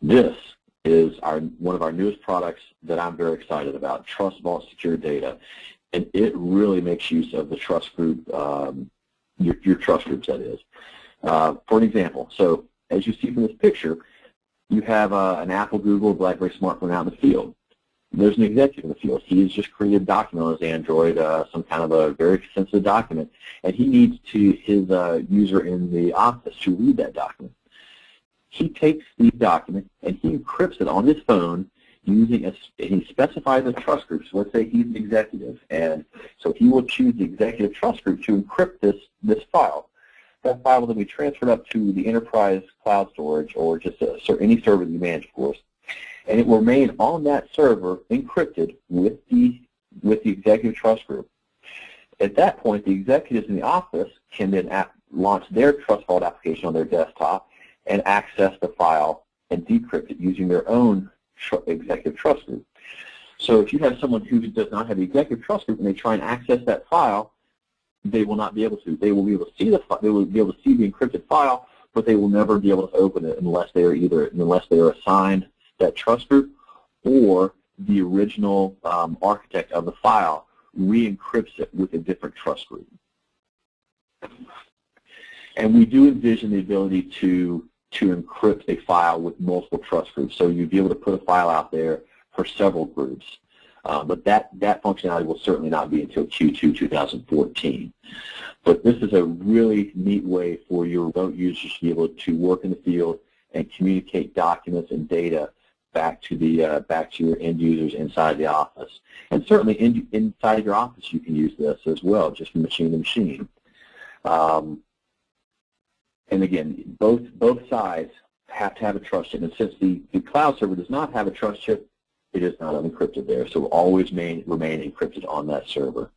This is one of our newest products that I'm very excited about, Trust Vault Secure Data, and it really makes use of the trust group, your trust groups, that is. For an example, so as you see from this picture, you have an Apple, Google, BlackBerry smartphone out in the field. There's an executive in the field. He has just created a document on his Android, some kind of a very sensitive document, and he needs his user in the office to read that document. He takes the document and he encrypts it on his phone using and he specifies a trust group. So let's say he's the executive, and so he will choose the executive trust group to encrypt this file. That file will then be transferred up to the enterprise cloud storage or just any server that you manage, of course, and it will remain on that server encrypted with the executive trust group. At that point, the executives in the office can then launch their Trust Vault application on their desktop and access the file and decrypt it using their own executive trust group. So if you have someone who does not have the executive trust group and they try and access that file, they will not be able to. They will be able to see the encrypted file, but they will never be able to open it unless they are assigned that trust group or the original architect of the file re-encrypts it with a different trust group. And we do envision the ability to encrypt a file with multiple trust groups. So you'd be able to put a file out there for several groups. But that functionality will certainly not be until Q2 2014. But this is a really neat way for your remote users to be able to work in the field and communicate documents and data back to your end users inside the office. And certainly inside your office you can use this as well, just from machine to machine. And again, both sides have to have a trust chip. And since the cloud server does not have a trust chip, it is not unencrypted there. So it will always remain encrypted on that server.